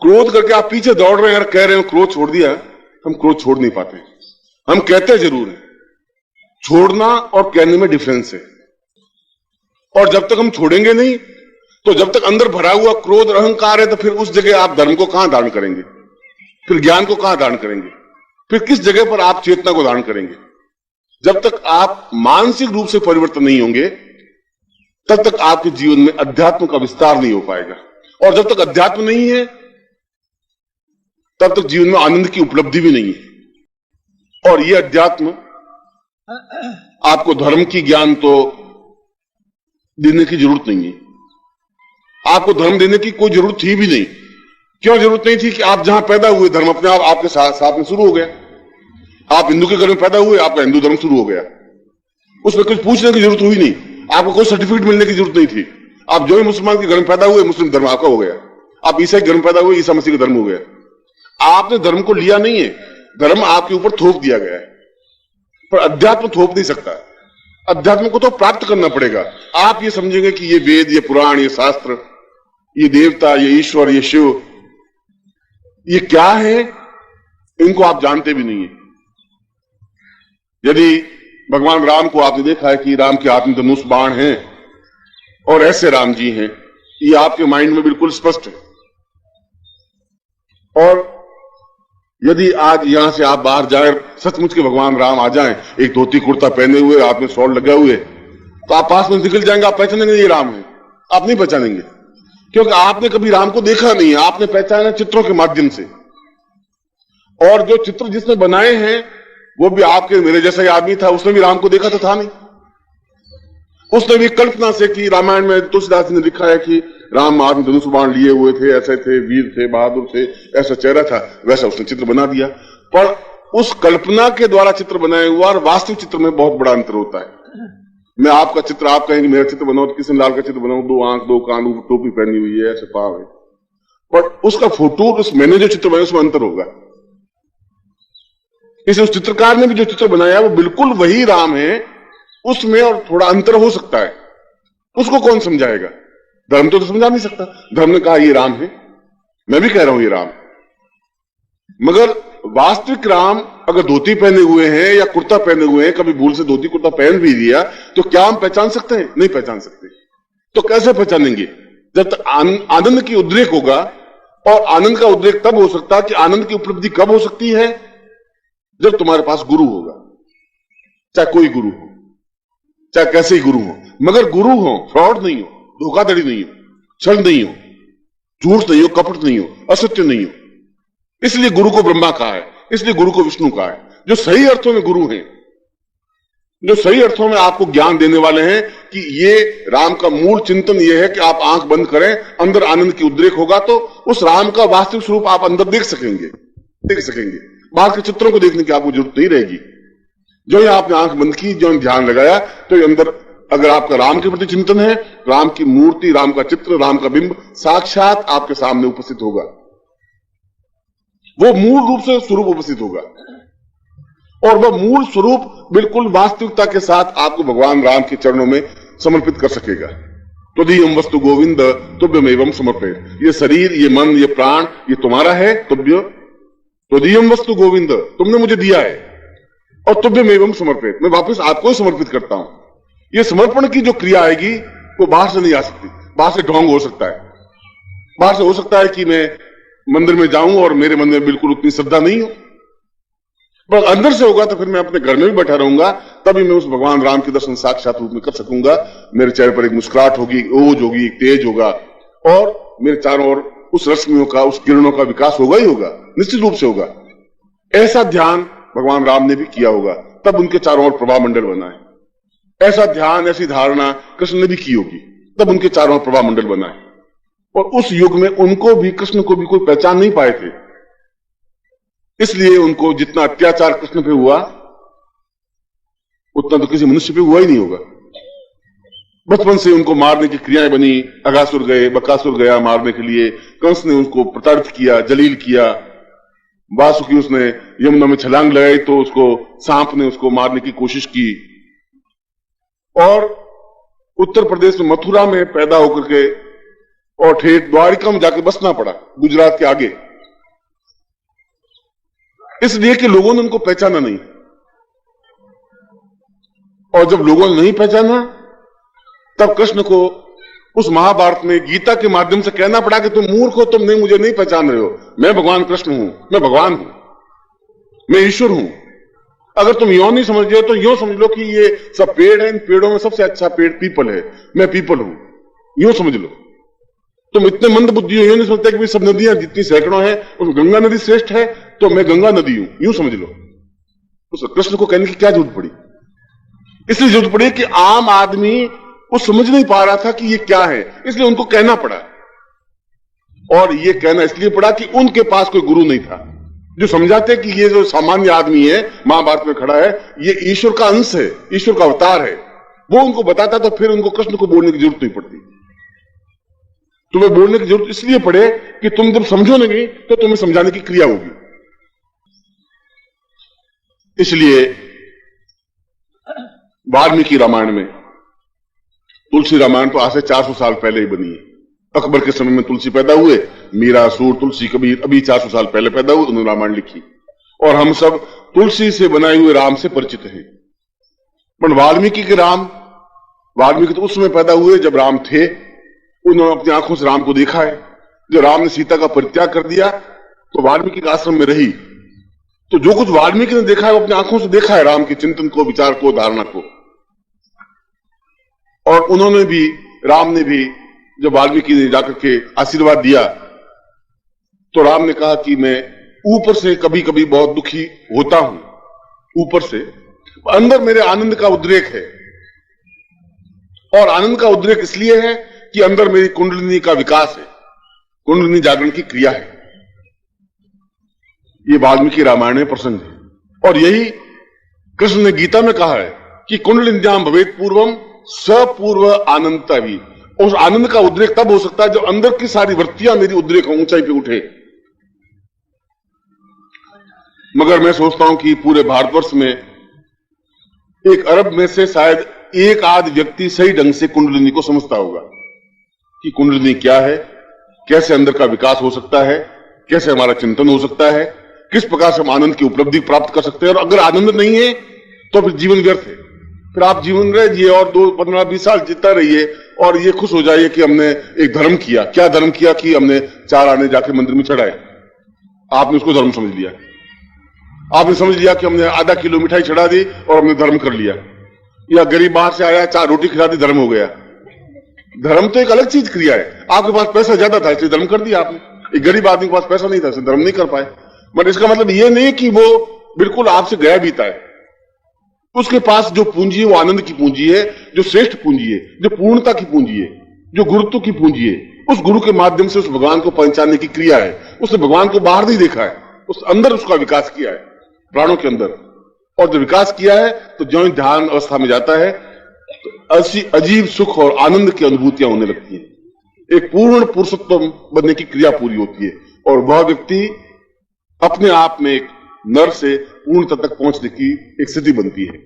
क्रोध करके आप पीछे दौड़ रहे हैं और कह रहे हो क्रोध छोड़ दिया। हम क्रोध छोड़ नहीं पाते। हम कहते जरूर हैं। छोड़ना और कहने में डिफरेंस है। और जब तक हम छोड़ेंगे नहीं, तो जब तक अंदर भरा हुआ क्रोध और अहंकार है, तो फिर उस जगह आप धर्म को कहां धारण करेंगे? फिर ज्ञान को कहां धारण करेंगे? फिर किस जगह पर आप चेतना को धारण करेंगे? जब तक आप मानसिक रूप से परिवर्तन नहीं होंगे, तब तक आपके जीवन में अध्यात्म का विस्तार नहीं हो पाएगा। और जब तक अध्यात्म नहीं है, तब तक जीवन में आनंद की उपलब्धि भी नहीं है। और यह अध्यात्म आपको धर्म की ज्ञान तो देने की जरूरत नहीं है। आपको धर्म देने की कोई जरूरत थी भी नहीं। क्यों जरूरत नहीं थी? कि आप जहां पैदा हुए, धर्म अपने आप आपके साथ में शुरू हो गया। आप हिंदू के घर में पैदा हुए, आपका हिंदू धर्म शुरू हो गया। उसमें कुछ पूछने की जरूरत हुई नहीं। आपको कोई सर्टिफिकेट मिलने की जरूरत नहीं थी। आप जो ही मुसलमान के घर में पैदा हुए, मुस्लिम धर्म आपका हो गया। आप ईसाई के घर में पैदा हुए, ईसा मसीह का धर्म हो गया। आपने धर्म को लिया नहीं है, धर्म आपके ऊपर थोप दिया गया है। पर अध्यात्म थोप नहीं सकता। अध्यात्म को तो प्राप्त करना पड़ेगा। आप ये समझेंगे कि ये वेद, ये पुराण, ये शास्त्र, ये देवता, ये ईश्वर, ये शिव, ये क्या है, इनको आप जानते भी नहीं है। यदि भगवान राम को आपने देखा है कि राम के हाथ में धनुष बाण है और ऐसे राम जी हैं, ये आपके माइंड में बिल्कुल स्पष्ट है। और यदि आज यहां से आप बाहर जाए, सचमुच के भगवान राम आ जाएं, एक धोती कुर्ता पहने हुए, हाथ में शॉल लगा हुए, तो आप पास में निकल जाएंगे, आप पहचानेंगे ये राम है? आप नहीं पहचानेंगे, क्योंकि आपने कभी राम को देखा नहीं है। आपने पहचाना चित्रों के माध्यम से। और जो चित्र जिसने बनाए हैं, वो भी आपके मेरे जैसा ही आदमी था। उसने भी राम को देखा तो था नहीं। उसने भी कल्पना से कि रामायण में तुलसीदास ने लिखा है कि राम हाथ में धनुष बाण लिए हुए थे, ऐसे थे, वीर थे, बहादुर थे, ऐसा चेहरा था, वैसा उसने चित्र बना दिया। पर उस कल्पना के द्वारा चित्र बनाया हुआ और वास्तविक चित्र में बहुत बड़ा अंतर होता है। मैं आपका चित्र, आप कहेंगे मेरा चित्र बनाओ, तो किशन लाल का चित्र बनाओ, 2 आंख, 2 कान, टोपी पहनी हुई है, ऐसे पाव है। पर उसका फोटो, उस मैंने जो चित्र बनाया उसमें अंतर होगा। इसे उस चित्रकार ने भी जो चित्र बनाया वो बिल्कुल वही राम है, उसमें और थोड़ा अंतर हो सकता है। उसको कौन समझाएगा? धर्म तो समझा नहीं सकता। धर्म ने कहा ये राम है, मैं भी कह रहा हूं ये राम। मगर वास्तविक राम अगर धोती पहने हुए हैं या कुर्ता पहने हुए हैं, कभी भूल से धोती कुर्ता पहन भी दिया, तो क्या हम पहचान सकते हैं? नहीं पहचान सकते। तो कैसे पहचानेंगे? जब तक आनंद की उद्रेक होगा। और आनंद का उद्रेक तब हो सकता है कि आनंद की उपलब्धि कब हो सकती है? जब तुम्हारे पास गुरु होगा। चाहे कोई गुरु हो, चाहे कैसे ही गुरु हो, मगर गुरु हो, फ्रॉड नहीं हो, धोखाधड़ी नहीं हो, छल नहीं हो, झूठ नहीं हो, कपट नहीं हो, असत्य नहीं हो। इसलिए गुरु को ब्रह्मा कहा है, इसलिए गुरु को विष्णु कहा है। जो सही अर्थों में गुरु हैं, जो सही अर्थों में आपको ज्ञान देने वाले हैं कि ये राम का मूल चिंतन ये है कि आप आंख बंद करें, अंदर आनंद की उद्रेक होगा, तो उस राम का वास्तविक स्वरूप आप अंदर देख सकेंगे। बाहर के चित्रों को देखने की आपको जरूरत नहीं रहेगी। जो ही आपने आंख बंद की, जो ध्यान लगाया, तो अंदर अगर आपका राम के प्रति चिंतन है, राम की मूर्ति, राम का चित्र, राम का बिंब साक्षात आपके सामने उपस्थित होगा। वो मूल रूप से स्वरूप उपस्थित होगा। और वह मूल स्वरूप बिल्कुल वास्तविकता के साथ आपको भगवान राम के चरणों में समर्पित कर सकेगा। त्वदीयं वस्तु गोविंद तुभ्यमेवं समर्पयेत्। ये शरीर, ये मन, ये प्राण, ये तुम्हारा है। त्वदीयं वस्तु गोविंद, तुमने मुझे दिया है, और तुभ्यमेवं समर्पयेत्, मैं वापस आपको ही समर्पित करता हूं। ये समर्पण की जो क्रिया आएगी वो बाहर से नहीं आ सकती। बाहर से ढोंग हो सकता है। बाहर से हो सकता है कि मैं मंदिर में जाऊं और मेरे मन में बिल्कुल उतनी श्रद्धा नहीं हो, पर अंदर से होगा तो फिर मैं अपने घर में भी बैठा रहूंगा, तभी मैं उस भगवान राम के दर्शन साक्षात रूप में कर सकूंगा। मेरे चेहरे पर एक मुस्कुराहट होगी, ओज होगी, एक तेज होगा, और मेरे चारों ओर उस रश्मियों का, उस किरणों का विकास होगा ही होगा, निश्चित रूप से होगा। ऐसा ध्यान भगवान राम ने भी किया होगा, तब उनके चारों ओर प्रभा मंडल बना है। ऐसा ध्यान, ऐसी धारणा कृष्ण ने भी की होगी, तब उनके चारों ओर प्रभा मंडल बना है। और उस युग में उनको भी, कृष्ण को भी कोई पहचान नहीं पाए थे। इसलिए उनको जितना अत्याचार कृष्ण पे हुआ, उतना तो किसी मनुष्य पे हुआ ही नहीं होगा। बचपन से उनको मारने की क्रियाएं बनी, अगासुर गए, बकासुर गया मारने के लिए, कंस ने उनको प्रताड़ित किया, जलील किया, वासुकी उसने यमुना में छलांग लगाई तो उसको सांप ने उसको मारने की कोशिश की। और उत्तर प्रदेश में मथुरा में पैदा होकर के और ठेठ द्वारिका में जाके बसना पड़ा, गुजरात के आगे, इसलिए कि लोगों ने उनको पहचाना नहीं। और जब लोगों ने नहीं पहचाना तब कृष्ण को उस महाभारत में गीता के माध्यम से कहना पड़ा कि तुम मूर्ख हो, तुम नहीं, मुझे नहीं पहचान रहे हो, मैं भगवान कृष्ण हूं, मैं भगवान हूं, मैं ईश्वर हूं। अगर तुम यो नहीं समझ रहे हो तो यो समझ लो कि ये सब पेड़ है, इन पेड़ों में सबसे अच्छा पेड़ पीपल है, मैं पीपल हूं, यो समझ लो। तुम इतने मंद बुद्धि हो, यो नहीं समझते कि सब नदियां जितनी सैकड़ों हैं उसमें गंगा नदी श्रेष्ठ है, तो मैं गंगा नदी हूं, यूं समझ लो। उस कृष्ण को कहने की क्या जरूरत पड़ी? इसलिए जरूरत पड़ी कि आम आदमी वो समझ नहीं पा रहा था कि ये क्या है, इसलिए उनको कहना पड़ा। और ये कहना इसलिए पड़ा कि उनके पास कोई गुरु नहीं था जो समझाते कि ये जो सामान्य आदमी है महाभारत में खड़ा है, ये ईश्वर का अंश है, ईश्वर का अवतार है। वो उनको बताता तो फिर उनको कृष्ण को बोलने की जरूरत नहीं पड़ती। तुम्हें बोलने की जरूरत इसलिए पड़े कि तुम जब समझो नहीं तो तुम्हें समझाने की क्रिया होगी। इसलिए वाल्मीकि रामायण में, तुलसी रामायण तो आज से 400 साल पहले ही बनी है। अकबर के समय में तुलसी पैदा हुए, मीरा, सूर, तुलसी, कबीर अभी 400 साल पहले पैदा हुए, उन्होंने रामायण लिखी। और हम सब तुलसी से बनाए हुए राम से परिचित हैं। पर वाल्मीकि के राम, वाल्मीकि तो उस समय पैदा हुए जब राम थे, उन्होंने अपनी आंखों से राम को देखा है। जब राम ने सीता का परित्याग कर दिया तो वाल्मीकि के आश्रम में रही, तो जो कुछ वाल्मीकि ने देखा है वो अपनी आंखों से देखा है, राम के चिंतन को, विचार को, धारणा को। और उन्होंने भी, राम ने भी, जब वाल्मीकि ने जाकर के आशीर्वाद दिया तो राम ने कहा कि मैं ऊपर से कभी कभी बहुत दुखी होता हूं, ऊपर से, अंदर मेरे आनंद का उद्रेक है। और आनंद का उद्रेक इसलिए है कि अंदर मेरी कुंडलिनी का विकास है, कुंडलिनी जागरण की क्रिया है। ये वाल्मीकि रामायण में प्रसंग है। और यही कृष्ण ने गीता में कहा है कि कुंडलिन्याम भवेत पूर्वम सपूर्व आनंदता भी। उस आनंद का उद्रेक तब हो सकता है जब अंदर की सारी वृत्तियां मेरी उद्रेक हो, ऊंचाई पे उठे। मगर मैं सोचता हूं कि पूरे भारतवर्ष में 1 अरब में से शायद एक आध व्यक्ति सही ढंग से कुंडलिनी को समझता होगा कि कुंडलिनी क्या है, कैसे अंदर का विकास हो सकता है, कैसे हमारा चिंतन हो सकता है, किस प्रकार से हम आनंद की उपलब्धि प्राप्त कर सकते हैं। और अगर आनंद नहीं है तो फिर जीवन व्यर्थ है। फिर आप जीवन रह जिए और 2, 15, 20 साल जीता रहिए और ये खुश हो जाइए कि हमने एक धर्म किया। क्या धर्म किया? कि हमने 4 आने जाके मंदिर में चढ़ाए, आपने उसको धर्म समझ लिया। आपने समझ लिया कि हमने आधा किलो मिठाई चढ़ा दी और हमने धर्म कर लिया। या गरीब बाहर से आया, 4 रोटी खिला दी, धर्म हो गया। धर्म तो एक अलग चीज क्रिया है। आपके पास पैसा ज्यादा था इसलिए धर्म कर दिया आपने। एक गरीब आदमी के पास पैसा नहीं था इसलिए धर्म नहीं कर पाए। बट इसका मतलब ये नहीं कि वो बिल्कुल आपसे गया बीता है। उसके पास जो पूंजी है वो आनंद की पूंजी है, जो श्रेष्ठ पूंजी है, जो पूर्णता की पूंजी है, जो गुरुत्व की पूंजी है। उस गुरु के माध्यम से उस भगवान को पहचानने की क्रिया है। उसने भगवान को बाहर नहीं देखा है, उस अंदर उसका विकास किया है, प्राणों के अंदर। और जो विकास किया है तो जो ध्यान अवस्था में जाता है तो ऐसी अजीब सुख और आनंद की अनुभूतियां होने लगती हैं। एक पूर्ण पुरुषोत्तम बनने की क्रिया पूरी होती है और वह व्यक्ति अपने आप में एक नर से पूर्णता तक पहुंचने की एक स्थिति बनती है।